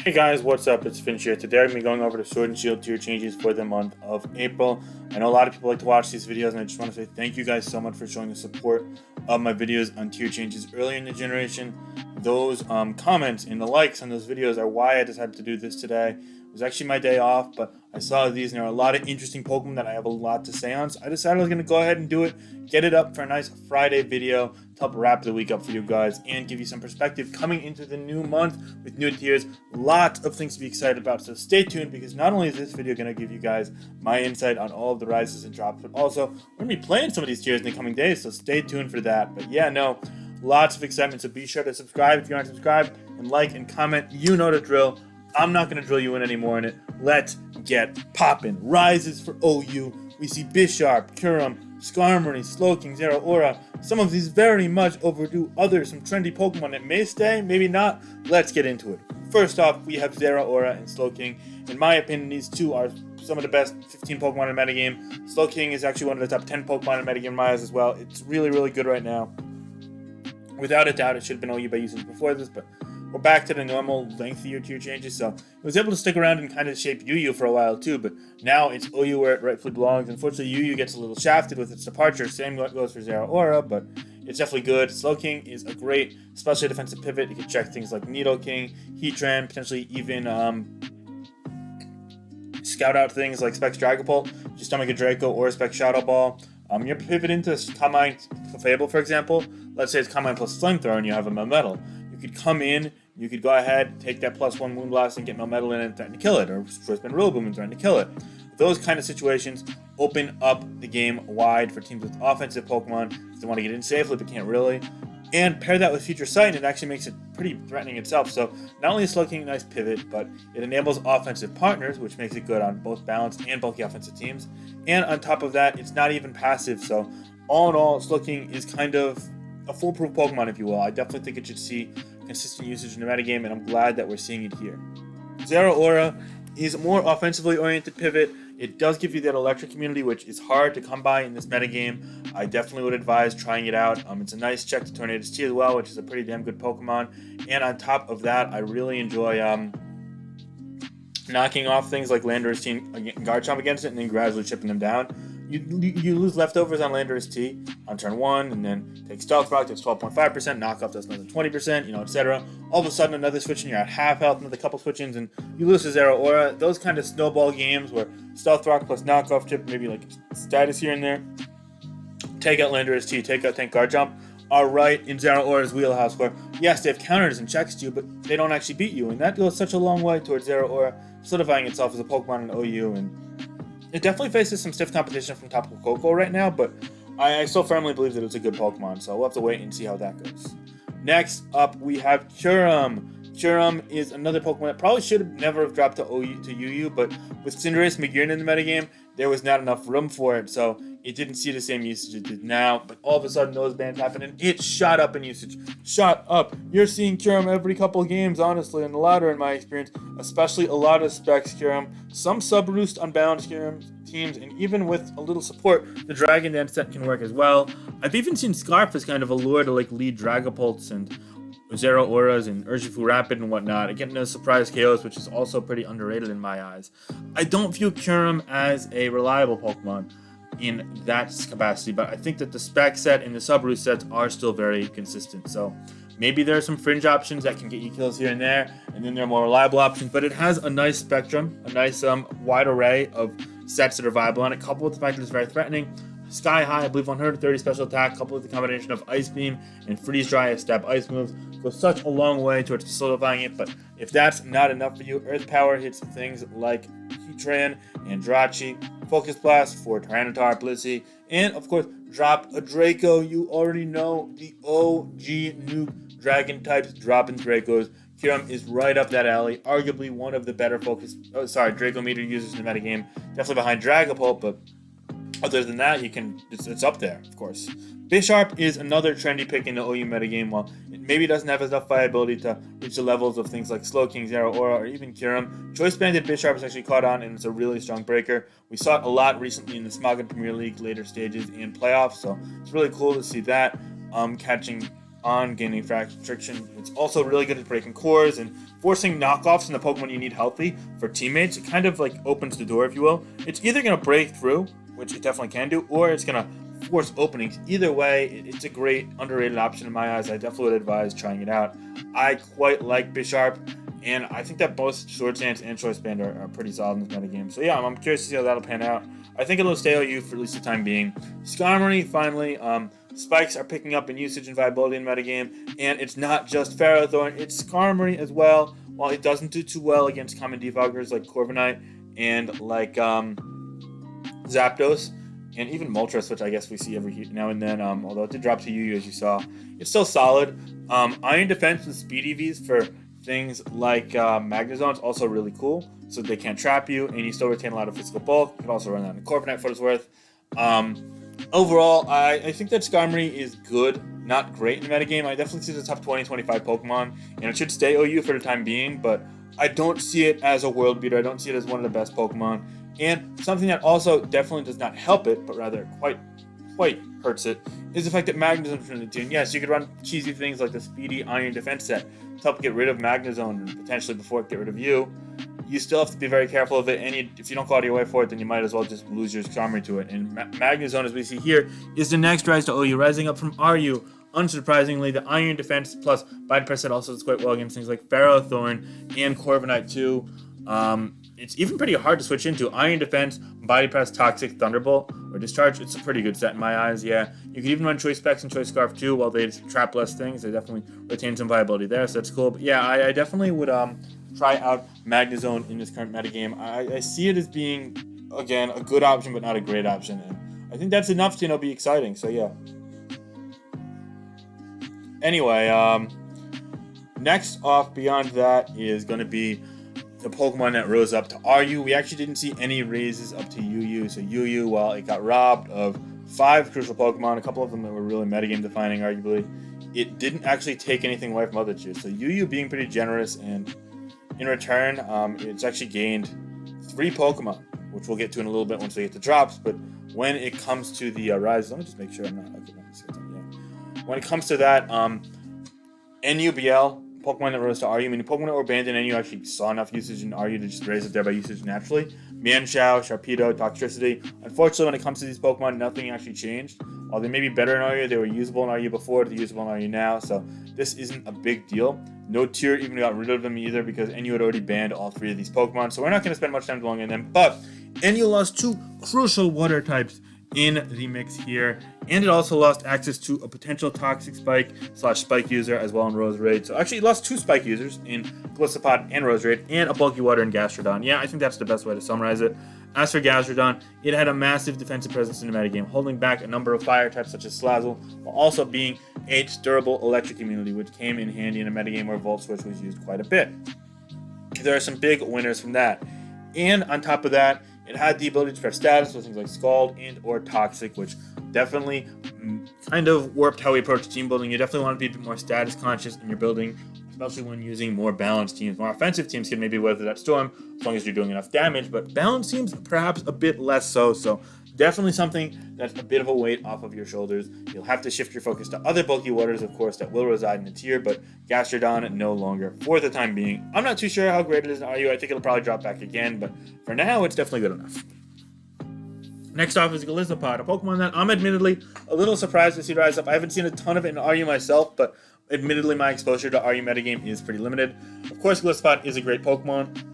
Hey guys, what's up? It's Finch here. Today I'm going to be going over the Sword and Shield tier changes for the month of April. I know a lot of people like to watch these videos, and I just want to say thank you guys so much for showing the support of my videos on tier changes earlier in the generation. Those comments and the likes on those videos are why I decided to do this today. It was actually my day off, but I saw these and there are a lot of interesting Pokemon that I have a lot to say on, so I decided I was going to go ahead and do it, get it up for a nice Friday video to help wrap the week up for you guys and give you some perspective coming into the new month with new tiers. Lots of things to be excited about, so stay tuned because not only is this video going to give you guys my insight on all of the rises and drops, but also we're going to be playing some of these tiers in the coming days, so stay tuned for that. But yeah, no, lots of excitement, so be sure to subscribe if you aren't subscribed and like and comment. You know the drill. I'm not going to drill you in anymore in it. Let's get poppin'. Rises for OU. We see Bisharp, Kyurem, Skarmory, Slowking, Zeraora. Some of these very much overdue others, some trendy Pokemon that may stay, maybe not. Let's get into it. First off, we have Zeraora and Slowking. In my opinion, these two are some of the best 15 Pokemon in the metagame. Slowking is actually one of the top 10 Pokemon in the metagame in my eyes as well. It's really, really good right now. Without a doubt, it should have been OU by usage before this, but we're back to the normal lengthier tier changes, so it was able to stick around and kind of shape UU for a while too, but now it's OU where it rightfully belongs. Unfortunately, UU gets a little shafted with its departure. Same goes for Zeraora, but it's definitely good. Slowking is a great, especially defensive pivot. You can check things like Nidoking, Heatran, potentially even scout out things like Specs Dragapult, just stomach a Draco or a Specs Shadow Ball. You're pivot into Combine Fable, for example. Let's say it's Combine plus Flamethrower and you have a Melmetal. You could come in, you could go ahead, take that +1 Moonblast and get Melmetal in and threaten to kill it, or Choice Band Rillaboom and threaten to kill it. Those kind of situations open up the game wide for teams with offensive Pokemon if they want to get in safely but can't really. And pair that with Future Sight, and it actually makes it pretty threatening itself. So not only is Slowking a nice pivot, but it enables offensive partners, which makes it good on both balanced and bulky offensive teams. And on top of that, it's not even passive. So all in all, Slowking is kind of a foolproof Pokemon, if you will. I definitely think it should see consistent usage in the metagame, and I'm glad that we're seeing it here. Zeraora is a more offensively oriented pivot. It does give you that electric immunity, which is hard to come by in this metagame. I definitely would advise trying it out. It's a nice check to Tornadus T as well, which is a pretty damn good Pokemon. And on top of that, I really enjoy knocking off things like Landorus T and Garchomp against it, and then gradually chipping them down. You lose leftovers on Landorus T on turn 1, and then take Stealth Rock, that's 12.5%, Knockoff does another 20%, etc. All of a sudden, another switch and you're at half health, another couple switch-ins, and you lose to Zeraora. Those kind of snowball games where Stealth Rock plus Knockoff chip, maybe like status here and there, take out Landorus T, take out Garchomp, are right in Zeraora's wheelhouse where, yes, they have counters and checks to you, but they don't actually beat you, and that goes such a long way towards Zeraora solidifying itself as a Pokemon in OU, and it definitely faces some stiff competition from Tapu Koko right now, but I still firmly believe that it's a good Pokemon, so we'll have to wait and see how that goes. Next up, we have Kyurem. Kyurem is another Pokemon that probably should have never have dropped to UU, but with Cinderace McGearn in the metagame, there was not enough room for it, so it didn't see the same usage it did now, but all of a sudden those bans happened and it shot up in usage. Shot up. You're seeing Kyurem every couple of games, honestly, and the ladder in my experience, especially a lot of Specs Kyurem, some sub-roost unbalanced Kyurem teams, and even with a little support, the Dragon Dance set can work as well. I've even seen Scarf as kind of a lure to like lead Dragapults and Zeraoras and Urshifu Rapid and whatnot, getting those surprise KOs, which is also pretty underrated in my eyes. I don't view Kyurem as a reliable Pokemon in that capacity, but I think that the spec set and the sub-roost sets are still very consistent. So maybe there are some fringe options that can get you kills here and there, and then there are more reliable options, but it has a nice spectrum, a nice wide array of sets that are viable on it, coupled with the fact that it's very threatening. Sky High, I believe 130 special attack, coupled with the combination of Ice Beam and Freeze Dry as stab ice moves, goes such a long way towards solidifying it. But if that's not enough for you, Earth Power hits things like Heatran, Andrachi, Focus Blast for Tyranitar, Blissey, and of course, drop a Draco. You already know the OG nuke dragon types dropping Dracos. Kyurem is right up that alley, arguably one of the better Draco meter users in the metagame, definitely behind Dragapult, but other than that, it's up there, of course. Bisharp is another trendy pick in the OU metagame. While it maybe doesn't have enough viability to reach the levels of things like Slowking, Zeraora, or even Kyurem, Choice Banded Bisharp has actually caught on, and it's a really strong breaker. We saw it a lot recently in the Smogon Premier League later stages and playoffs, so it's really cool to see that catching on gaining friction. It's also really good at breaking cores and forcing knockoffs in the Pokemon you need healthy for teammates. It kind of like opens the door, if you will. It's either going to break through, which it definitely can do, or it's going to force openings. Either way, it's a great underrated option in my eyes. I definitely would advise trying it out. I quite like Bisharp, and I think that both Swords Dance and Choice Band are pretty solid in this metagame. So yeah, I'm curious to see how that'll pan out. I think it'll stay OU for at least the time being. Skarmory, finally, spikes are picking up in usage and viability in metagame, and it's not just Ferrothorn, it's Skarmory as well. While it doesn't do too well against common defoggers like Corviknight and like Zapdos, and even Moltres, which I guess we see every now and then, although it did drop to UU as you saw, it's still solid. Iron Defense with Speed EVs for things like Magnezone is also really cool, so they can't trap you, and you still retain a lot of physical bulk. You can also run that in Corviknight for what it's worth. Overall, I think that Skarmory is good, not great in the metagame. I definitely see the top 20-25 Pokemon, and it should stay OU for the time being, but I don't see it as a world beater. I don't see it as one of the best Pokemon. And something that also definitely does not help it, but rather quite hurts it, is the fact that Magnezone is from the team. Yes, you could run cheesy things like the Speedy Iron Defense set to help get rid of Magnezone and potentially before it get rid of you. You still have to be very careful of it, and if you don't go out of your way for it, then you might as well just lose your Skarmory to it. And Magnezone, as we see here, is the next rise to OU, rising up from RU. Unsurprisingly, the Iron Defense plus Bite Press set also does quite well against things like Ferrothorn and Corviknight too. It's even pretty hard to switch into. Iron Defense, Body Press, Toxic, Thunderbolt, or Discharge. It's a pretty good set in my eyes, yeah. You could even run Choice Specs and Choice Scarf too, while they trap less things. They definitely retain some viability there, so that's cool. But yeah, I definitely would try out Magnezone in this current metagame. I see it as being, again, a good option, but not a great option. And I think that's enough to, be exciting, so yeah. Anyway, next off beyond that is going to be the Pokemon that rose up to RU. We actually didn't see any raises up to UU. So UU, while it got robbed of 5 crucial Pokemon, a couple of them that were really metagame defining, arguably, it didn't actually take anything away from other tiers. So UU being pretty generous, and in return, it's actually gained 3 Pokemon, which we'll get to in a little bit once we get to drops. But when it comes to the rise, let me just make sure I'm not. Okay, let me see what's on, yeah. When it comes to that, NUBL, Pokemon that rose to RU, meaning Pokemon that were banned in NU actually saw enough usage in RU to just raise it there by usage naturally. Mienshao, Sharpedo, Toxtricity. Unfortunately, when it comes to these Pokemon, nothing actually changed. While they may be better in RU, they were usable in RU before, they're usable in RU now, so this isn't a big deal. No tier even got rid of them either because NU had already banned all 3 of these Pokemon, so we're not going to spend much time dwelling on them, but NU lost 2 crucial water types in the mix here, and it also lost access to a potential Toxic Spike / Spike user as well in Roserade. So actually it lost 2 Spike users in Gliscopod and Roserade, and a Bulky Water in Gastrodon. Yeah, I think that's the best way to summarize it. As for Gastrodon, it had a massive defensive presence in the metagame, holding back a number of fire types such as Slazzle, while also being its durable electric immunity, which came in handy in a metagame where Volt Switch was used quite a bit. There are some big winners from that. And on top of that, it had the ability to spread status with things like Scald and or Toxic, which definitely kind of warped how we approach team building. You definitely want to be a bit more status conscious in your building, especially when using more balanced teams. More offensive teams can maybe weather that storm as long as you're doing enough damage, but balanced teams perhaps a bit less so. So definitely something that's a bit of a weight off of your shoulders. You'll have to shift your focus to other bulky waters, of course, that will reside in the tier, but Gastrodon no longer for the time being. I'm not too sure how great it is in RU. I think it'll probably drop back again, but for now, it's definitely good enough. Next off is Gliscopod, a Pokemon that I'm admittedly a little surprised to see rise up. I haven't seen a ton of it in RU myself, but admittedly my exposure to RU metagame is pretty limited. Of course, Gliscopod is a great Pokemon.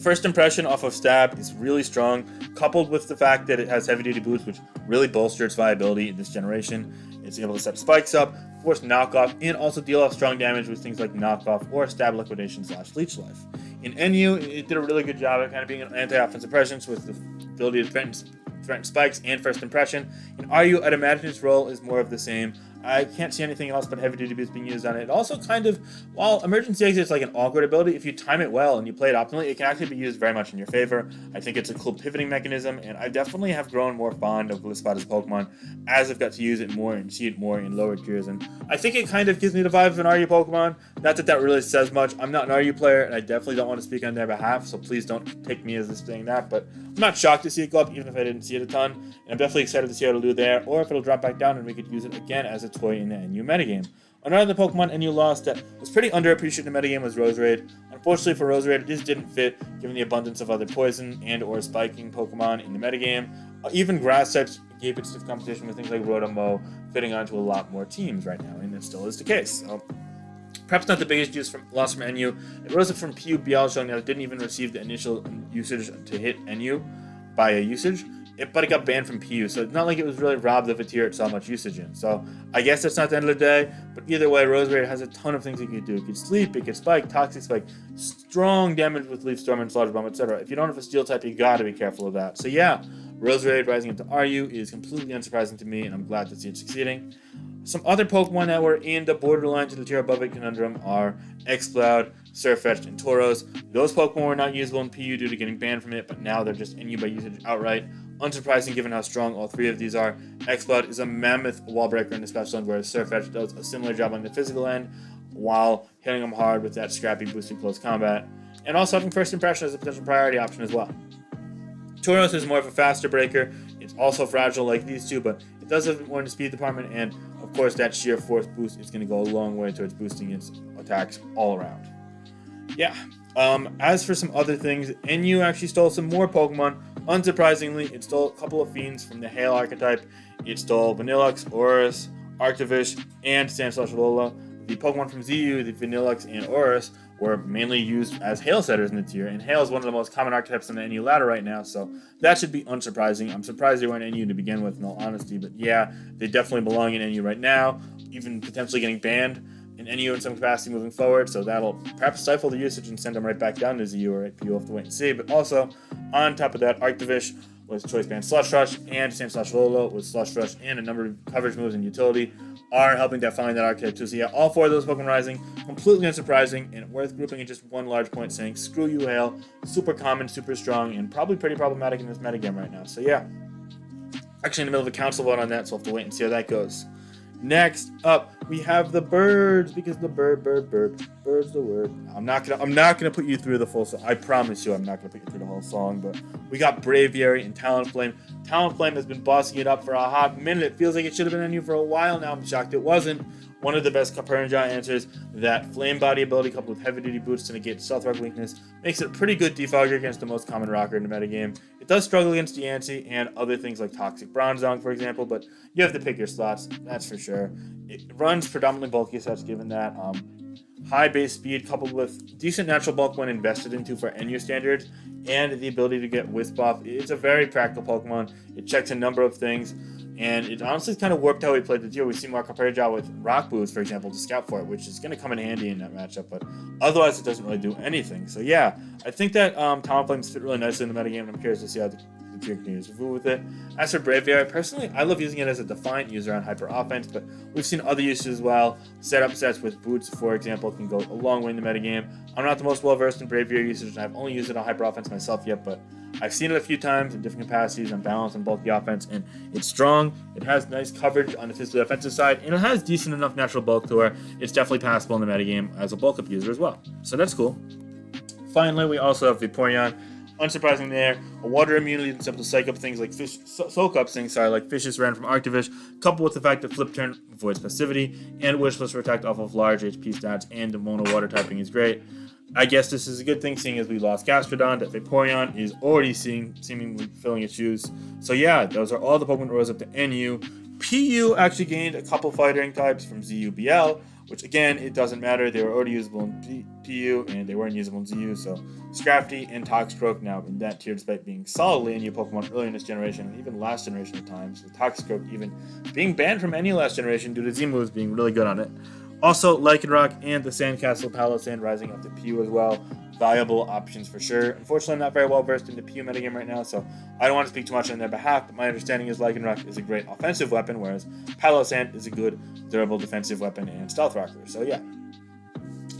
First impression off of Stab is really strong, coupled with the fact that it has heavy-duty boots, which really bolster its viability in this generation. It's able to set spikes up, force knockoff, and also deal off strong damage with things like knockoff or Stab Liquidation / Leech Life. In NU, it did a really good job at kind of being an anti-offensive presence with the ability to threaten spikes and first impression. In RU, I'd imagine its role is more of the same. I can't see anything else but heavy duty boost being used on it. It also kind of, while emergency exit is like an awkward ability, if you time it well and you play it optimally, it can actually be used very much in your favor. I think it's a cool pivoting mechanism, and I definitely have grown more fond of Gliscod as a Pokemon as I've got to use it more and see it more in lower tiers. And I think it kind of gives me the vibe of an RU Pokemon. Not that that really says much. I'm not an RU player, and I definitely don't want to speak on their behalf, so please don't take me as this saying that. But I'm not shocked to see it go up, even if I didn't see it a ton. And I'm definitely excited to see how it'll do there, or if it'll drop back down and we could use it again as a toy in the NU metagame. Another Pokemon NU lost that was pretty underappreciated in the metagame was Roserade. Unfortunately for Roserade, it just didn't fit given the abundance of other poison and or spiking Pokemon in the metagame. Even grass types gave it stiff competition with things like Rotom-Mow fitting onto a lot more teams right now, and it still is the case. So, perhaps not the biggest loss from NU. It rose up from PUBL, showing that it didn't even receive the initial usage to hit NU by a usage. But it got banned from PU, so it's not like it was really robbed of a tier it saw much usage in. So I guess that's not the end of the day, but either way, Roserade has a ton of things it could do. It could sleep, it could spike, toxic spike, strong damage with Leaf Storm and Sludge Bomb, etc. If you don't have a steel type, you gotta be careful of that. So yeah, Roserade rising into RU is completely unsurprising to me, and I'm glad to see it succeeding. Some other Pokemon that were in the borderline to the tier above it conundrum are Exploud, Surfetch'd, and Tauros. Those Pokemon were not usable in PU due to getting banned from it, but now they're just NU by usage outright. Unsurprising given how strong all three of these are. Exploud is a mammoth wall breaker in the special end, whereas Surfetch'd does a similar job on the physical end while hitting them hard with that scrappy boosted close combat, and also having first impression as a potential priority option as well. Tauros is more of a faster breaker. It's also fragile like these two, but it does have more in the speed department, and of course that sheer force boost is going to go a long way towards boosting its attacks all around. Yeah. As for some other things, NU actually stole some more Pokemon. Unsurprisingly, it stole a couple of Fiends from the Hail archetype. It stole Vanilluxe, Aurus, Arctovish, and Sandslash-Alola. The Pokemon from ZU, the Vanilluxe and Aurus, were mainly used as Hail setters in the tier, and Hail is one of the most common archetypes in the NU ladder right now, so that should be unsurprising. I'm surprised they weren't NU to begin with, in all honesty, but yeah, they definitely belong in NU right now, even potentially getting banned in NU in some capacity moving forward, so that'll perhaps stifle the usage and send them right back down to ZU or PU. We'll have to wait and see. But also, on top of that, Arctovish with Choice Band Slush Rush, and Sandslash-Alola with Slush Rush and a number of coverage moves and utility are helping define that archetype too. So yeah, all four of those Pokemon rising, completely unsurprising, and worth grouping in just one large point saying, screw you, Hail, super common, super strong, and probably pretty problematic in this metagame right now. So yeah, actually in the middle of a council vote on that, so we'll have to wait and see how that goes. Next up, we have the birds, because the bird's the word. I'm not gonna put you through the full song. I promise you, I'm not gonna put you through the whole song. But we got Braviary and Talonflame. Talonflame has been bossing it up for a hot minute. It feels like it should have been on you for a while now. I'm shocked it wasn't. One of the best Porion answers, that Flame Body ability coupled with Heavy Duty Boots to negate Stealth Rock weakness makes it a pretty good defogger against the most common rocker in the metagame. It does struggle against Diancie and other things like Toxic Bronzong, for example, but you have to pick your slots, that's for sure. It runs predominantly bulky sets given that. High base speed coupled with decent natural bulk when invested into for NU standards, and the ability to get Wisp off. It's a very practical Pokemon. It checks a number of things, and it honestly kind of warped how we played the deal. We see Marco Perigel with Rock Boost, for example, to scout for it, which is going to come in handy in that matchup, but otherwise it doesn't really do anything. So yeah, I think that Talonflames fit really nicely in the metagame, and I'm curious to see how the tier continues to move with it. As for Braviary, personally, I love using it as a defiant user on hyper offense, but we've seen other uses as well. Setup sets with Boots, for example, can go a long way in the metagame. I'm not the most well versed in Braviary usage, and I've only used it on hyper offense myself yet, but I've seen it a few times in different capacities on balance and bulky offense, and it's strong. It has nice coverage on the physical offensive side, and it has decent enough natural bulk to where it's definitely passable in the metagame as a bulk up user as well. So that's cool. Finally, we also have Porion. Unsurprising there, a water immunity that's able to psych up things like like Fishes ran from Arctovish, coupled with the fact that Flip Turn avoids passivity, and Wishless Protect off of large HP stats and mono water typing is great. I guess this is a good thing, seeing as we lost Gastrodon, that Vaporeon is already seemingly filling its shoes. So yeah, those are all the Pokemon that rose up to NU. PU actually gained a couple fighting types from ZUBL, which again, it doesn't matter. They were already usable in PU, and they weren't usable in ZU, so Scrafty and Toxstroke now in that tier, despite being solidly NU Pokemon early in this generation, and even last generation at times, with Toxstroke even being banned from any last generation due to Z moves being really good on it. Also, Lycanroc and the Sandcastle Palossand rising up to Pew as well. Valuable options for sure. Unfortunately, I'm not very well versed in the Pew metagame right now, so I don't want to speak too much on their behalf, but my understanding is Lycanroc is a great offensive weapon, whereas Palossand is a good, durable defensive weapon and stealth rocker. So yeah.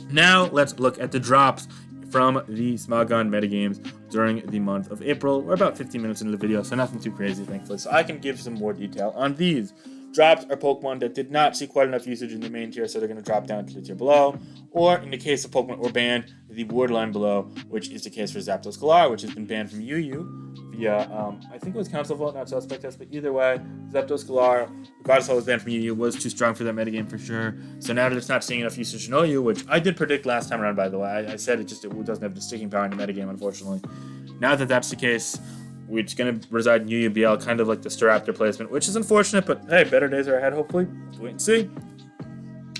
Now, let's look at the drops from the Smogon metagames during the month of April. We're about 15 minutes into the video, so nothing too crazy, thankfully, so I can give some more detail on these. Drops are Pokemon that did not see quite enough usage in the main tier, so they're going to drop down to the tier below. Or, in the case of Pokemon were banned, the borderline below, which is the case for Zapdos Galar, which has been banned from UU via, I think it was Council Vote, not Suspect Test, but either way, Zapdos Galar, regardless of what was banned from UU, was too strong for that metagame for sure. So now that it's not seeing enough usage in OU, which I did predict last time around, by the way, I said it doesn't have the sticking power in the metagame, unfortunately. Now that that's the case, it's going to reside in UUBL, kind of like the Staraptor placement, which is unfortunate, but hey, better days are ahead, hopefully. Let's wait and see.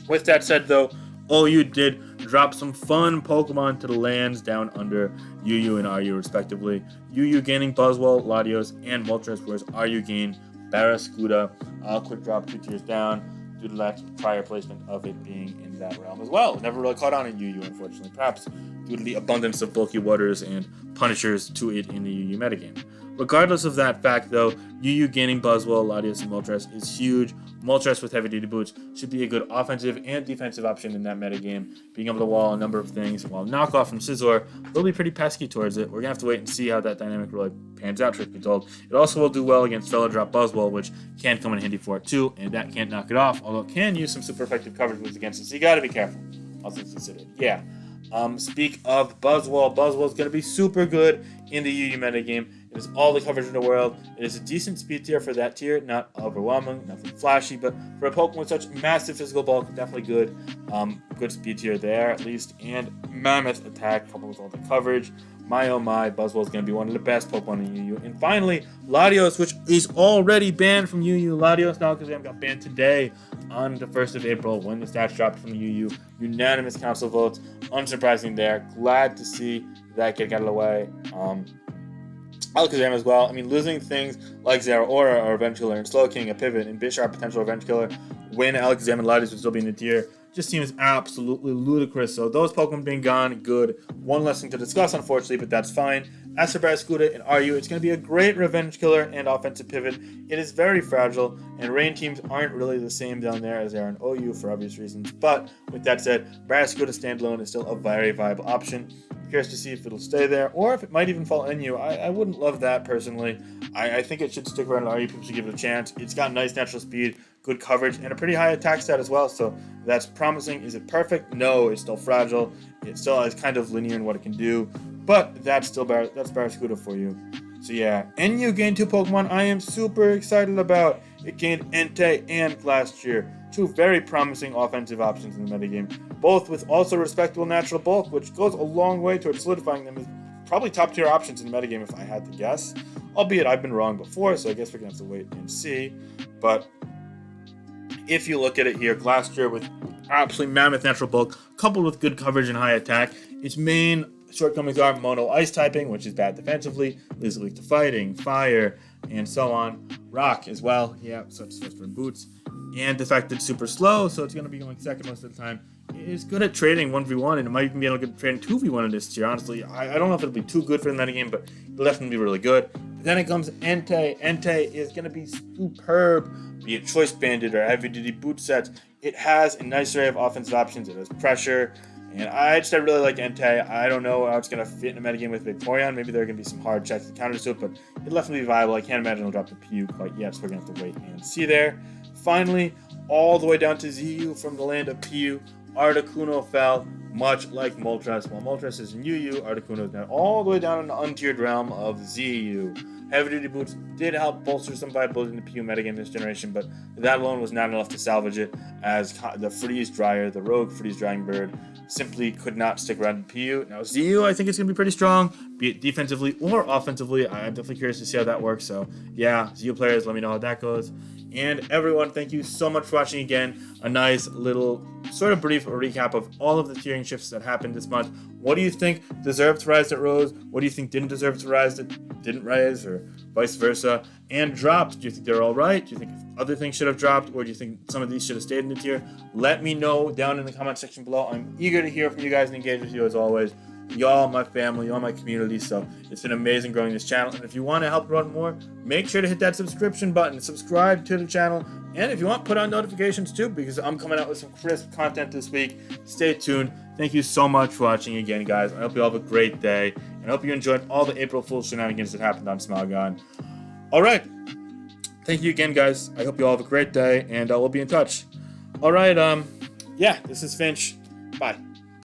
With that said, though, OU did drop some fun Pokemon to the lands down under UU and RU, respectively. UU gaining Buzzwole, Latios, and Moltres, whereas RU gained Barraskewda. Quick drop 2 tiers down due to that prior placement of it being in that realm as well. Never really caught on in UU, unfortunately, perhaps due to the abundance of bulky waters and punishers to it in the UU metagame. Regardless of that fact, though, UU gaining Buzzwole, Latios, and Moltres is huge. Moltres with heavy-duty boots should be a good offensive and defensive option in that metagame, being able to wall a number of things, while Knockoff from Scizor will be pretty pesky towards it. We're going to have to wait and see how that dynamic really pans out, truth be told. It also will do well against Fellow Drop Buzzwole, which can come in handy for it too, and that can't knock it off, although it can use some super effective coverage moves against it, so you got to be careful. Also considered. Yeah. Speak of Buzzwole. Buzzwole's going to be super good in the UU metagame. It is all the coverage in the world. It is a decent speed tier for that tier. Not overwhelming, nothing flashy, but for a Pokemon with such massive physical bulk, definitely good. Good speed tier there, at least. And mammoth attack, coupled with all the coverage. My oh my, Buzzwole is going to be one of the best Pokemon in UU. And finally, Latios, which is already banned from UU. Latios now because got banned today on the 1st of April when the stats dropped from the UU. Unanimous council votes. Unsurprising there. Glad to see that get out of the way. Alakazam as well. I mean, losing things like Zeraora or Revenge Killer and Slowking, a Pivot, and Bisharp potential Revenge Killer when Alakazam and Latios would still be in the tier just seems absolutely ludicrous. So those Pokemon being gone, good. One less thing to discuss, unfortunately, but that's fine. As for Barraskewda and RU, it's going to be a great Revenge Killer and offensive pivot. It is very fragile, and rain teams aren't really the same down there as they are in OU for obvious reasons. But with that said, Barraskewda standalone is still a very viable option. Curious to see if it'll stay there, or if it might even fall NU. I wouldn't love that personally. I think it should stick around in RU. People should give it a chance. It's got nice natural speed, good coverage, and a pretty high attack stat as well, so that's promising. Is it perfect? No, it's still fragile. It still is kind of linear in what it can do, but that's still that's Barraskewda for you. So yeah, NU gained 2 Pokemon I am super excited about. It gained Entei and Glastrier, 2 very promising offensive options in the metagame, both with also respectable natural bulk, which goes a long way towards solidifying them as probably top tier options in the metagame if I had to guess. Albeit I've been wrong before, so I guess we're going to have to wait and see. But if you look at it here, Glastrier with absolutely mammoth natural bulk, coupled with good coverage and high attack, its main shortcomings are mono ice typing, which is bad defensively, leaves it weak to fighting, fire, and so on. Rock as well, yeah, so it's for boots. And the fact that it's super slow, so it's going to be going second most of the time. It's good at trading 1v1, and it might even be able to trade 2v1 in this tier, honestly. I don't know if it'll be too good for the metagame, but it'll definitely be really good. But then it comes Entei. Entei is going to be superb, be it Choice Banded or Heavy Duty Boot sets. It has a nice array of offensive options. It has pressure, and I really like Entei. I don't know how it's going to fit in a metagame with Porion. Maybe there are going to be some hard checks and counters to it, but it'll definitely be viable. I can't imagine it'll drop the Pew quite yet, so we're going to have to wait and see there. Finally, all the way down to ZU from the land of Pew, Articuno fell, much like Moltres. While Moltres is in UU, Articuno is now all the way down in the untiered realm of ZU. Heavy Duty Boots did help bolster some viability in the PU metagame this generation, but that alone was not enough to salvage it, as the Freeze Dryer, the rogue Freeze Drying Bird, simply could not stick around in PU. Now, ZU, I think it's going to be pretty strong, be it defensively or offensively. I'm definitely curious to see how that works, so yeah, ZU players, let me know how that goes. And everyone, thank you so much for watching again. A nice little sort of brief recap of all of the tiering shifts that happened this month. What do you think deserved to rise that rose? What do you think didn't deserve to rise that didn't rise, or vice versa? And dropped. Do you think they're all right? Do you think other things should have dropped, or do you think some of these should have stayed in the tier? Let me know down in the comment section below. I'm eager to hear from you guys and engage with you as always. Y'all, my family, y'all, my community. So it's been amazing growing this channel. And if you want to help run more, make sure to hit that subscription button. Subscribe to the channel. And if you want, put on notifications too, because I'm coming out with some crisp content this week. Stay tuned. Thank you so much for watching again, guys. I hope you all have a great day. And I hope you enjoyed all the April Fool's shenanigans that happened on Smogon. All right. Thank you again, guys. I hope you all have a great day, and we'll be in touch. All right. Yeah, this is Finch. Bye.